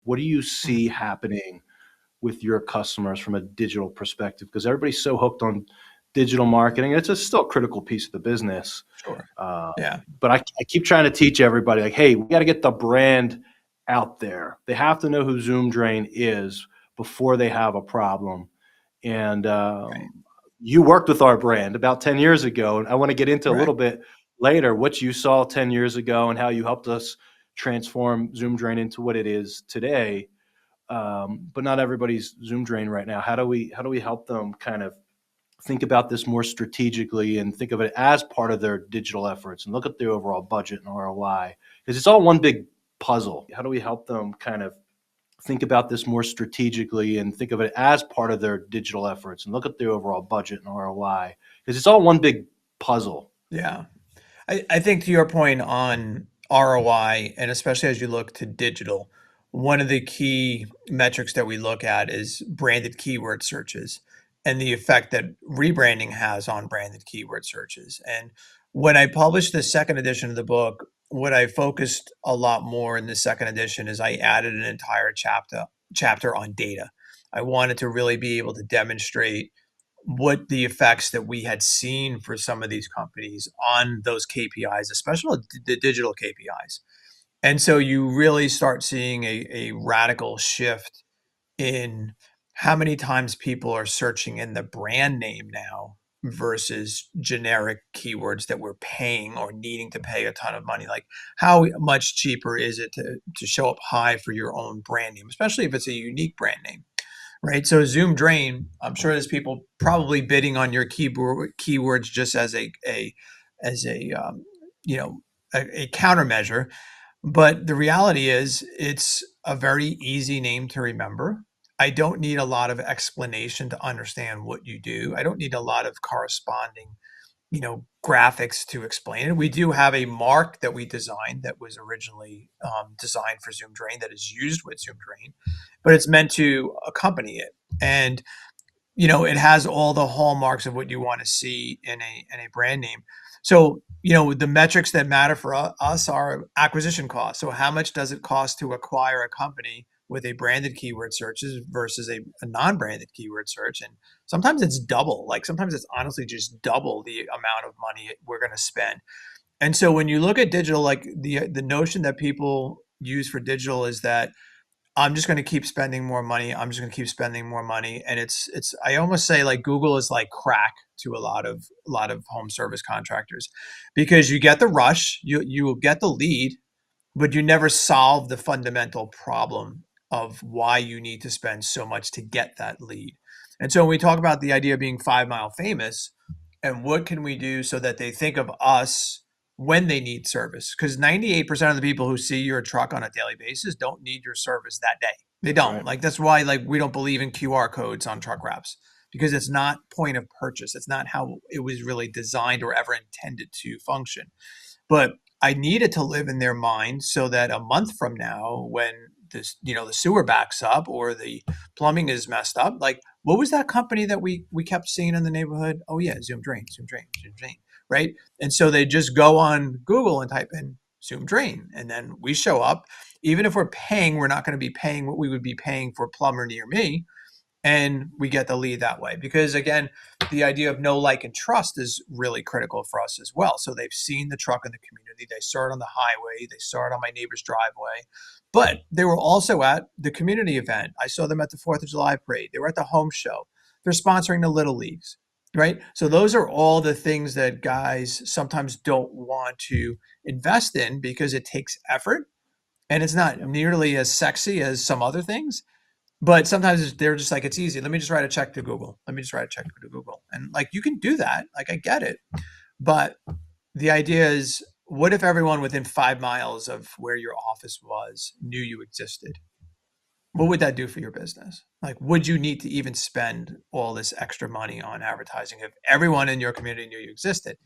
What do you Mm, see happening with your customers from a digital perspective? Because everybody's so hooked on digital marketing. It's a still a critical piece of the business. sure. Uh, Yeah. but I keep trying to teach everybody, like, hey, we got to get the brand out there. They have to know who Zoom Drain is before they have a problem. And Right. you worked with our brand about 10 years ago. And I want to get into a little Correct. bit later what you saw 10 years ago and how you helped us transform Zoom Drain into what it is today. But not everybody's Zoom Drain right now. How do we help them kind of think about this more strategically and think of it as part of their digital efforts and look at the overall budget and ROI? Because it's all one big puzzle. How do we help them kind of think about this more strategically and think of it as part of their digital efforts and look at the overall budget and ROI? Because it's all one big puzzle. Yeah. I think to your point on ROI, and especially as you look to digital, one of the key metrics that we look at is branded keyword searches and the effect that rebranding has on branded keyword searches. And when I published the second edition of the book, what I focused a lot more in the second edition is I added an entire chapter on data. I wanted to really be able to demonstrate what the effects that we had seen for some of these companies on those KPIs, especially the digital KPIs. And so you really start seeing a radical shift in how many times people are searching in the brand name now versus generic keywords that we're paying or needing to pay a ton of money. Like, how much cheaper is it to show up high for your own brand name, especially if it's a unique brand name? Right. So Zoom Drain, I'm sure there's people probably bidding on your keywords just as a you know a countermeasure. But the reality is, it's a very easy name to remember. I don't need a lot of explanation to understand what you do. I don't need a lot of corresponding graphics to explain it. We do have a mark that we designed that was originally designed for Zoom Drain that is used with Zoom Drain, but it's meant to accompany it. And it has all the hallmarks of what you want to see in a brand name. So the metrics that matter for us are acquisition costs. So how much does it cost to acquire a company with a branded keyword searches versus a non-branded keyword search? And sometimes it's double. Like, sometimes it's honestly just double the amount of money we're going to spend. And so when you look at digital, like the notion that people use for digital is that I'm just going to keep spending more money. I'm just going to keep spending more money. And it's I almost say, like, Google is like crack to a lot of home service contractors, because you get the rush, you will get the lead, but you never solve the fundamental problem of why you need to spend so much to get that lead. And so when we talk about the idea of being 5 Mile famous, and what can we do so that they think of us when they need service? Because 98% of the people who see your truck on a daily basis don't need your service that day. They don't. Right. Like, that's why, like, we don't believe in QR codes on truck wraps, because it's not point of purchase. It's not how it was really designed or ever intended to function. But I need it to live in their mind so that a month from now, when the sewer backs up or the plumbing is messed up, like, what was that company that we kept seeing in the neighborhood? Oh yeah, Zoom Drain, Zoom Drain, Zoom Drain, right? And so they just go on Google and type in Zoom Drain, and then we show up. Even if we're paying, we're not going to be paying what we would be paying for a plumber near me, and we get the lead that way. Because again, the idea of know, like, and trust is really critical for us as well. So they've seen the truck in the community, they saw it on the highway, they saw it on my neighbor's driveway, but they were also at the community event. I saw them at the 4th of July parade, they were at the home show, they're sponsoring the little leagues, right? So those are all the things that guys sometimes don't want to invest in because it takes effort, and it's not Yep. nearly as sexy as some other things. But sometimes they're just like, it's easy. Let me just write a check to Google. Let me just write a check to Google. And, like, you can do that. Like, I get it. But the idea is, what if everyone within 5 miles of where your office was knew you existed? What would that do for your business? Like, would you need to even spend all this extra money on advertising if everyone in your community knew you existed?